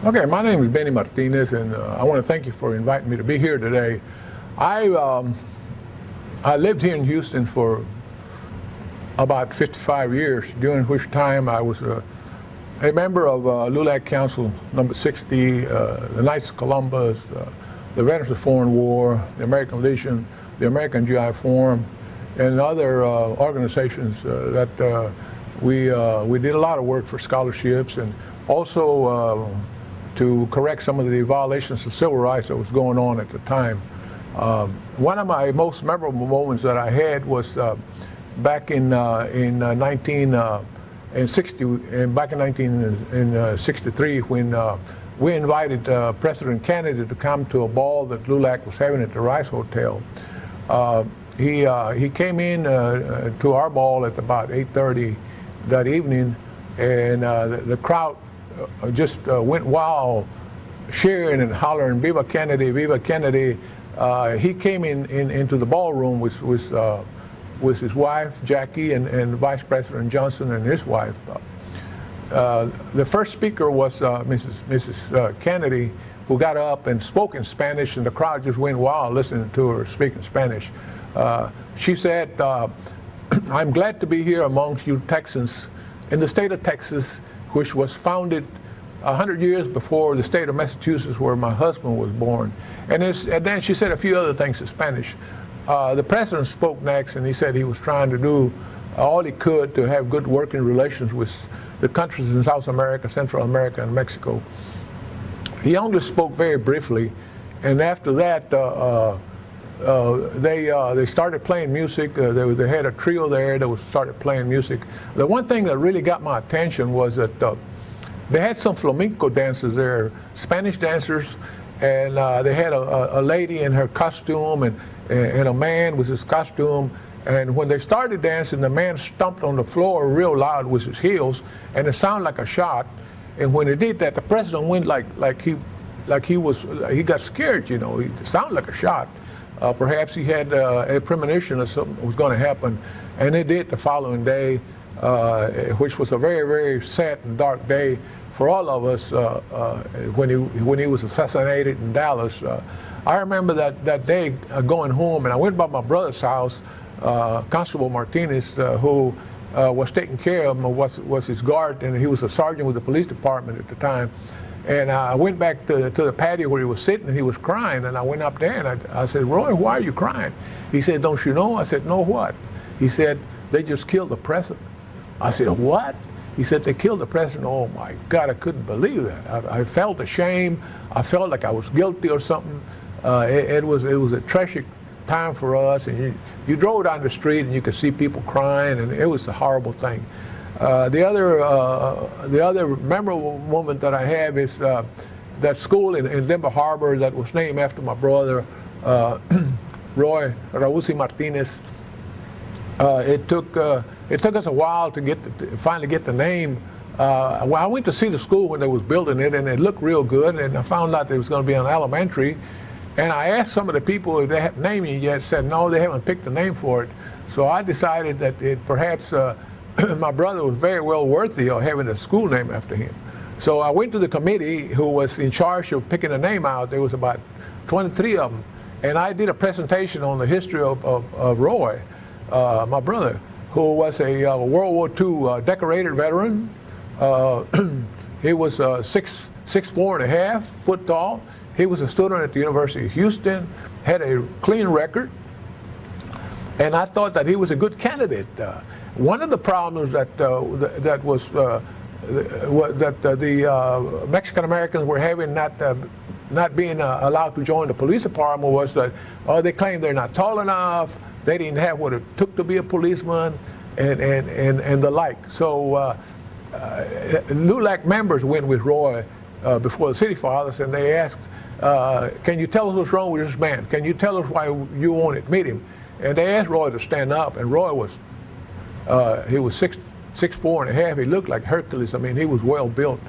Okay, my name is Benny Martinez, and I want to thank you for inviting me to be here today. I lived here in Houston for about 55 years, during which time I was a member of LULAC Council number 60, the Knights of Columbus, the Veterans of the Foreign War, the American Legion, the American GI Forum, and other organizations that we did a lot of work for scholarships, and also to correct some of the violations of civil rights that was going on at the time. One of my most memorable moments that I had was back in 1963 when we invited President Kennedy to come to a ball that LULAC was having at the Rice Hotel. He came in to our ball at about 8:30 that evening, and the crowd just went wild, cheering and hollering, "Viva Kennedy, Viva Kennedy." He came into the ballroom with his wife, Jackie, and Vice President Johnson and his wife. The first speaker was Mrs. Kennedy, who got up and spoke in Spanish, and the crowd just went wild listening to her speak in Spanish. She said, "I'm glad to be here amongst you Texans in the state of Texas, which was founded 100 years before the state of Massachusetts, where my husband was born." And then she said a few other things in Spanish. The president spoke next, and he said he was trying to do all he could to have good working relations with the countries in South America, Central America, and Mexico. He only spoke very briefly, and after that, they started playing music. They had a trio there that started playing music. The one thing that really got my attention was that they had some flamenco dancers there, Spanish dancers, and they had a lady in her costume and a man with his costume. And when they started dancing, the man stomped on the floor real loud with his heels, and it sounded like a shot. And when he did that, the president went like he got scared. You know, it sounded like a shot. Perhaps he had a premonition of something was going to happen, and it did the following day, which was a very, very sad and dark day for all of us when he was assassinated in Dallas. I remember that day going home, and I went by my brother's house, Constable Martinez, who was taking care of him, was his guard, and he was a sergeant with the police department at the time. And I went back to the patio where he was sitting, and he was crying. And I went up there, and I said, "Roy, why are you crying?" He said, "Don't you know?" I said, "No, what?" He said, "They just killed the president." I said, "What?" He said, "They killed the president." Oh, my God, I couldn't believe that. I felt ashamed. I felt like I was guilty or something. It was a tragic time for us. And you drove down the street, and you could see people crying, and it was a horrible thing. The other memorable moment that I have is that school in Denver Harbor that was named after my brother, Roy Raúl Martinez. It took us a while to finally get the name. Well, I went to see the school when they was building it, and it looked real good. And I found out there was going to be an elementary. And I asked some of the people if they hadn't named it yet. Said no, they haven't picked a name for it. So I decided that perhaps my brother was very well worthy of having a school named after him. So I went to the committee who was in charge of picking a name out. There was about 23 of them. And I did a presentation on the history of Roy, my brother, who was a World War II decorated veteran. He was 6'4.5" tall. He was a student at the University of Houston, had a clean record, and I thought that he was a good candidate. One of the problems that the Mexican Americans were having, not being allowed to join the police department, was that they claimed they're not tall enough, they didn't have what it took to be a policeman, and the like. So LULAC members went with Roy before the city fathers, and they asked, "Can you tell us what's wrong with this man? Can you tell us why you won't admit him?" And they asked Roy to stand up, and Roy was he was 6'4.5". He looked like Hercules. I mean, he was well built,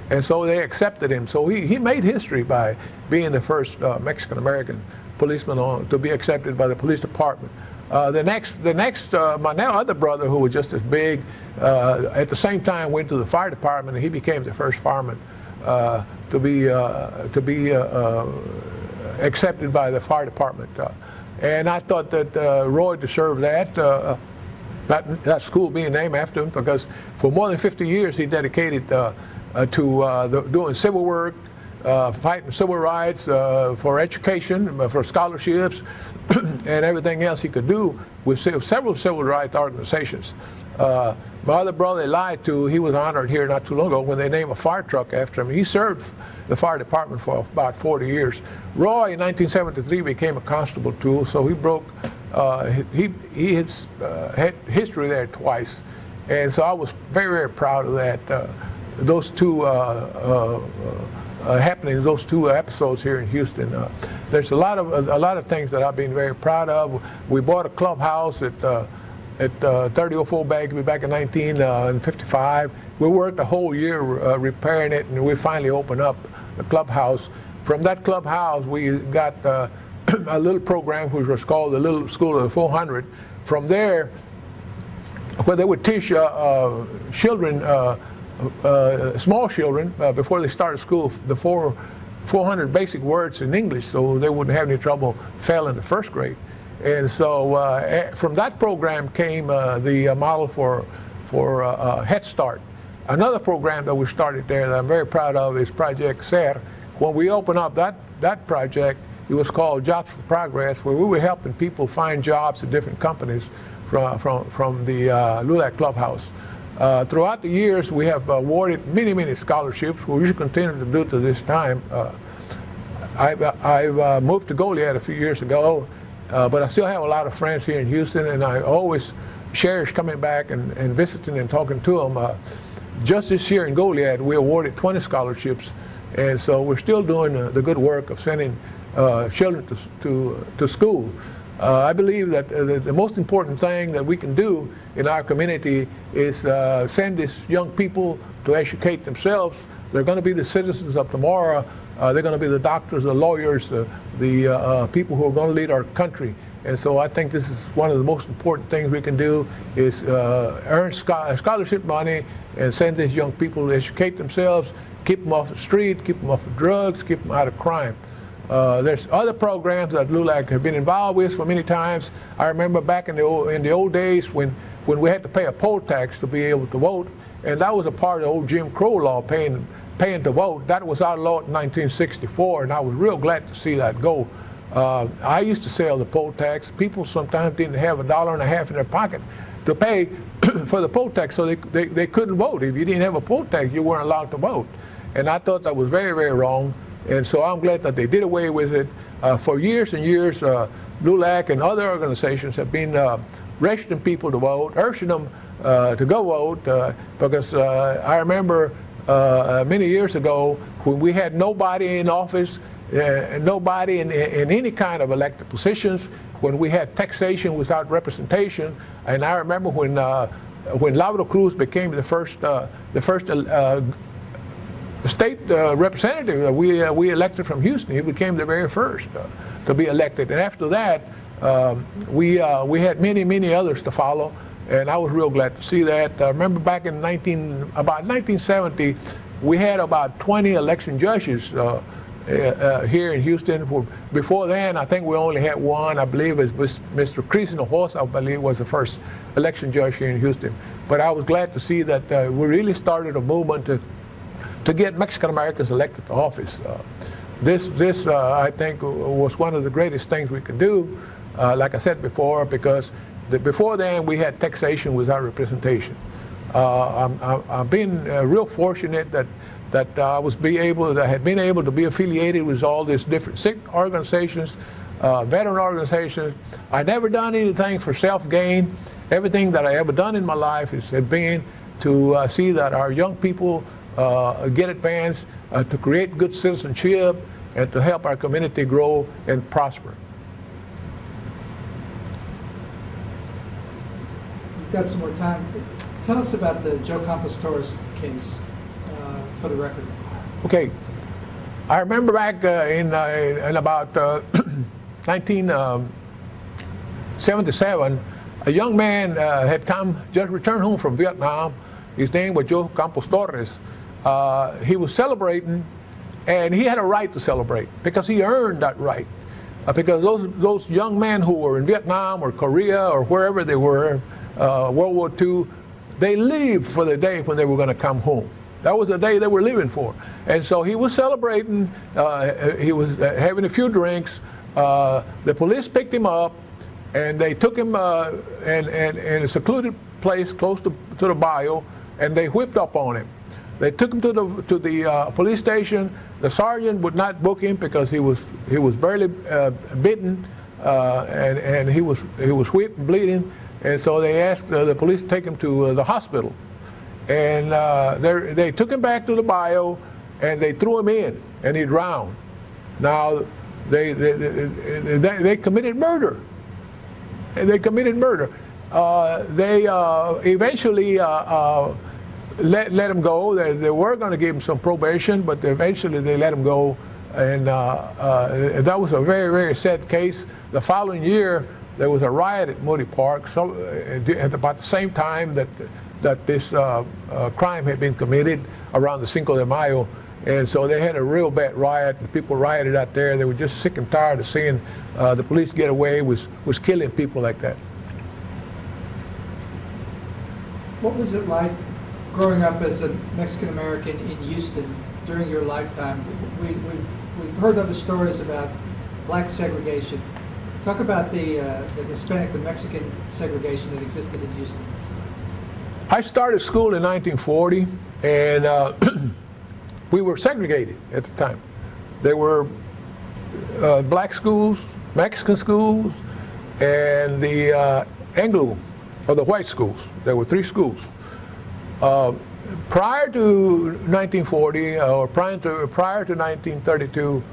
and so they accepted him. So he made history by being the first Mexican American policeman to be accepted by the police department. The next, my now other brother, who was just as big, at the same time went to the fire department, and he became the first fireman to be accepted by the fire department. And I thought that Roy deserved that school being named after him, because for more than 50 years he dedicated to doing civil work, fighting civil rights, for education, for scholarships, and everything else he could do with several civil rights organizations. My other brother Eli, too, he was honored here not too long ago when they named a fire truck after him. He served the fire department for about 40 years. Roy, in 1973, became a constable, too, so he broke, he had history there twice. And so I was very, very proud of that. Those two happenings, those two episodes here in Houston. There's a lot of things that I've been very proud of. We bought a clubhouse at 3004 Bagby back in 1955. We worked a whole year repairing it, and we finally opened up the clubhouse. From that clubhouse, we got a little program which was called the Little School of the 400. From there, where they would teach children, small children, before they started school, the 400 basic words in English, so they wouldn't have any trouble failing the first grade. And so from that program came the model for Head Start. Another program that we started there that I'm very proud of is Project SER. When we opened up that project, it was called Jobs for Progress, where we were helping people find jobs at different companies from the LULAC clubhouse. Throughout the years, we have awarded many scholarships, which we continue to do to this time. I moved to Goliad a few years ago, but I still have a lot of friends here in Houston, and I always cherish coming back and visiting and talking to them. Just this year in Goliad, we awarded 20 scholarships, and so we're still doing the good work of sending children to school. I believe that the most important thing that we can do in our community is send these young people to educate themselves. They're going to be the citizens of tomorrow. They're going to be the doctors, the lawyers, the people who are going to lead our country. And so I think this is one of the most important things we can do is earn scholarship money and send these young people to educate themselves, keep them off the street, keep them off of drugs, keep them out of crime. There's other programs that LULAC have been involved with for many times. I remember back in the old days when we had to pay a poll tax to be able to vote, and that was a part of the old Jim Crow law, paying to vote. That was outlawed in 1964, and I was real glad to see that go. I used to sell the poll tax. People sometimes didn't have $1.50 in their pocket to pay for the poll tax, so they couldn't vote. If you didn't have a poll tax, you weren't allowed to vote. And I thought that was very, very wrong. And so I'm glad that they did away with it. For years and years, LULAC and other organizations have been registering people to vote, urging them to go vote, because I remember many years ago when we had nobody in office, nobody in any kind of elected positions, when we had taxation without representation. And I remember when Lauro Cruz became the first state representative that we elected from Houston. He became the very first to be elected. And after that, we had many others to follow. And I was real glad to see that. I remember back in about 1970, we had about 20 election judges here in Houston. Before then, I think we only had one. I believe it was Mr. Crisino Horse, I believe, was the first election judge here in Houston. But I was glad to see that we really started a movement to get Mexican Americans elected to office. This I think was one of the greatest things we could do, like I said before, because before then we had taxation without representation. I've been real fortunate that I had been able to be affiliated with all these different civic organizations, veteran organizations. I never done anything for self-gain. Everything that I ever done in my life has been to see that our young people get advanced, to create good citizenship, and to help our community grow and prosper. You've got some more time. Tell us about the Joe Campos Torres case, for the record. Okay. I remember back in about 1977, a young man had just returned home from Vietnam. His name was Joe Campos Torres. he was celebrating, and he had a right to celebrate because he earned that right. Because those young men who were in Vietnam or Korea or wherever they were, World War II, they lived for the day when they were going to come home. That was the day they were living for. And so he was celebrating, he was having a few drinks. The police picked him up, and they took him in a secluded place close to the bayou, and they whipped up on him. They took him to the police station. The sergeant would not book him because he was barely bitten, and he was whipped and bleeding. And so they asked the police to take him to the hospital. And they took him back to the bayou, and they threw him in, and he drowned. Now they committed murder. They committed murder. They eventually let him go. They were going to give him some probation, but eventually they let him go. And that was a very, very sad case. The following year, there was a riot at Moody Park, at about the same time that this crime had been committed around the Cinco de Mayo. And so they had a real bad riot. People rioted out there. They were just sick and tired of seeing the police get away with killing people like that. What was it like growing up as a Mexican American in Houston during your lifetime? We've heard other stories about black segregation. Talk about the Hispanic, the Mexican segregation that existed in Houston. I started school in 1940, and we were segregated at the time. There were black schools, Mexican schools, and the Anglo, or the white schools. There were 3 schools. Prior to 1940, or prior to 1932,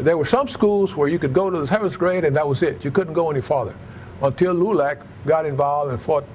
there were some schools where you could go to the 7th grade and that was it. You couldn't go any farther until LULAC got involved and fought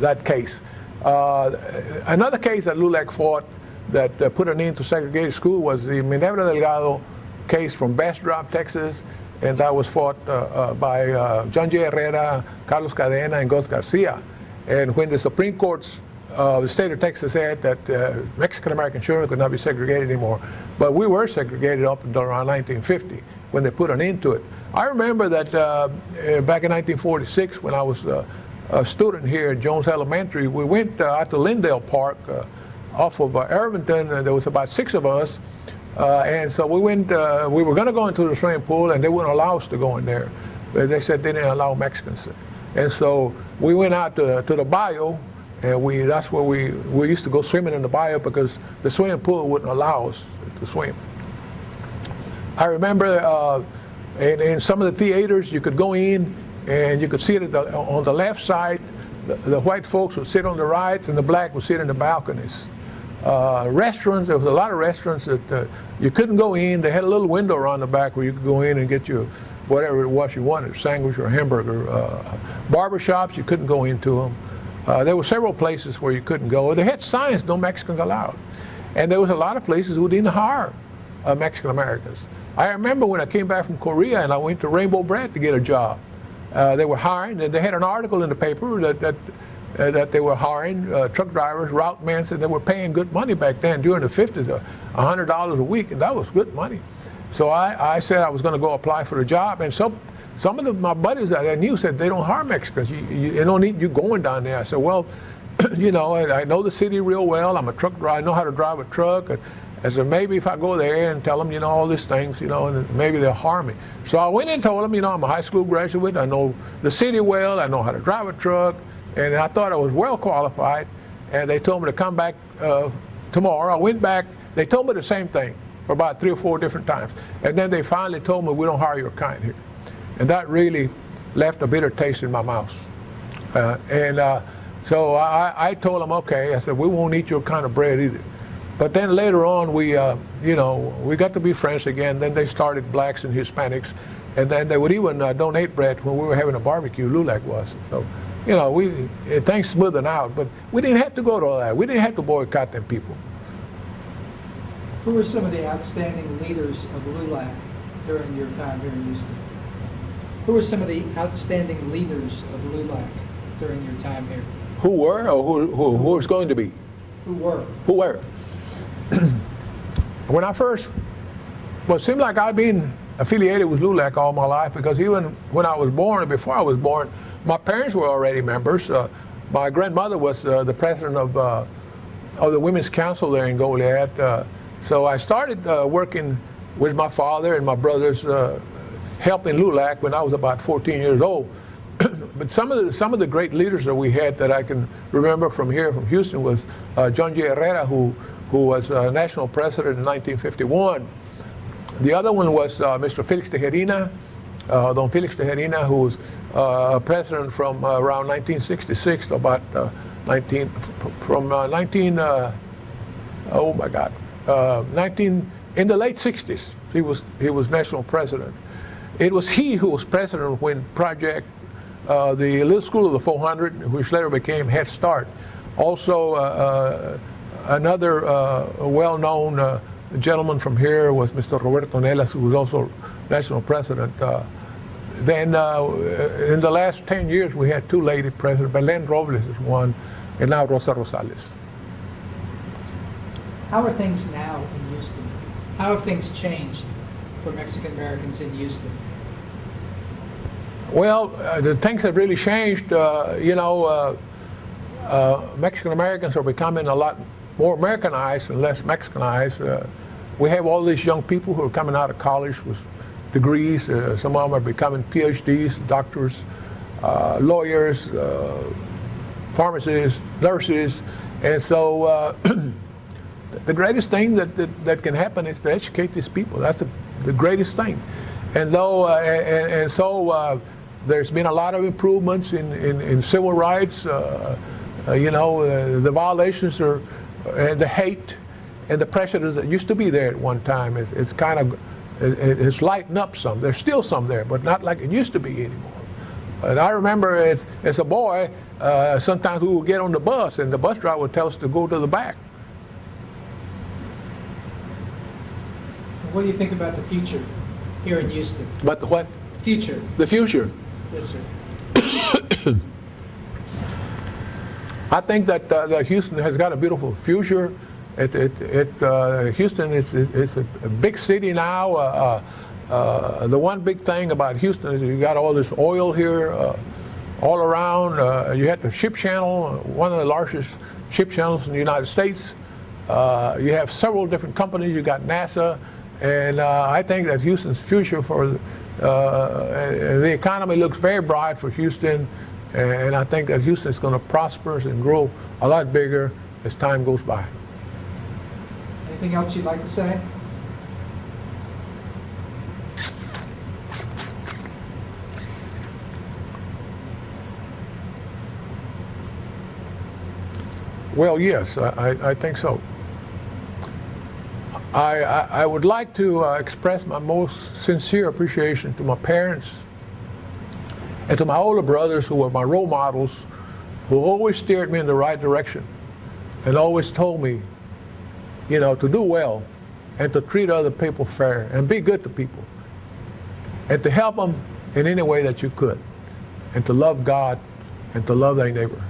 that case. Another case that LULAC fought that put an end to segregated school was the Minerva Delgado case from Bastrop, Texas, and that was fought by John J. Herrera, Carlos Cadena, and Gus Garcia. And when the Supreme Court's the state of Texas said that Mexican-American children could not be segregated anymore. But we were segregated up until around 1950 when they put an end to it. I remember that back in 1946 when I was a student here at Jones Elementary, we went out to Lindale Park off of Irvington, and there was about 6 of us. And so we went, we were going to go into the swimming pool, and they wouldn't allow us to go in there. They said they didn't allow Mexicans. And so we went out to the bayou, and that's where we used to go swimming in the bayou because the swimming pool wouldn't allow us to swim. I remember in some of the theaters you could go in and you could sit on the left side. The white folks would sit on the right and the black would sit in the balconies. Restaurants, there was a lot of restaurants that you couldn't go in. They had a little window around the back where you could go in and get your whatever it was you wanted, sandwich or hamburger. Barbershops, you couldn't go into them. There were several places where you couldn't go. They had signs, no Mexicans allowed. And there was a lot of places who didn't hire Mexican Americans. I remember when I came back from Korea and I went to Rainbow Bread to get a job. They were hiring, and they had an article in the paper that they were hiring truck drivers, route men, and they were paying good money back then during the 50s, $100 a week, and that was good money. So I said I was going to go apply for a job, and some of my buddies that I knew said they don't hire Mexicans. They don't need you going down there. I said, well, you know, I know the city real well. I'm a truck driver. I know how to drive a truck. And I said, maybe if I go there and tell them, you know, all these things, you know, and maybe they'll hire me. So I went and told them, you know, I'm a high school graduate. I know the city well. I know how to drive a truck. And I thought I was well qualified. And they told me to come back tomorrow. I went back. They told me the same thing for about 3 or 4 different times. And then they finally told me, we don't hire your kind here. And that really left a bitter taste in my mouth. So I told them, okay, I said, we won't eat your kind of bread either. But then later on, we got to be friends again. Then they started blacks and Hispanics. And then they would even donate bread when we were having a barbecue, LULAC was. So, you know, things smoothed out. But we didn't have to go to all that. We didn't have to boycott them people. Who were some of the outstanding leaders of LULAC during your time here in Houston? Who were some of the outstanding leaders of LULAC during your time here? Who were, or who was going to be? Who were? Who were? when I first, well, it seemed like I've been affiliated with LULAC all my life, because even when I was born and before I was born, my parents were already members. My grandmother was the president of the Women's Council there in Goliad. So I started working with my father and my brothers, helping LULAC when I was about 14 years old. But some of the great leaders that we had that I can remember from here, from Houston, was John J. Herrera, who was national president in 1951. The other one was Mr. Felix Tejerina, Don Felix Tejerina, who was president from around 1966 to about 19 in the late 60s. He was national president. It was he who was president when Project, the Little School of the 400, which later became Head Start. Also, another well-known gentleman from here was Mr. Roberto Nelas, who was also national president. Then in the last 10 years, we had two lady presidents. Belen Robles is one, and now Rosa Rosales. How are things now in Houston? How have things changed for Mexican Americans in Houston? Well, the things have really changed. Mexican Americans are becoming a lot more Americanized and less Mexicanized. We have all these young people who are coming out of college with degrees. Some of them are becoming PhDs, doctors, lawyers, pharmacists, nurses. And so the greatest thing that can happen is to educate these people. That's the greatest thing. And so there's been a lot of improvements in civil rights. The violations are, and the hate and the prejudice that used to be there at one time it's kind of, it's lightened up some. There's still some there, but not like it used to be anymore. And I remember as a boy, sometimes we would get on the bus and the bus driver would tell us to go to the back. What do you think about the future here in Houston? But the what? Future. The future. Yes, sir. I think that Houston has got a beautiful future. Houston is a big city now. The one big thing about Houston is you got all this oil here all around. You have the ship channel, one of the largest ship channels in the United States. You have several different companies. You got NASA. And I think that Houston's future for the economy looks very bright for Houston. And I think that Houston is going to prosper and grow a lot bigger as time goes by. Anything else you'd like to say? Well, yes, I think so. I would like to express my most sincere appreciation to my parents and to my older brothers who were my role models, who always steered me in the right direction and always told me, to do well and to treat other people fair and be good to people and to help them in any way that you could and to love God and to love thy neighbor.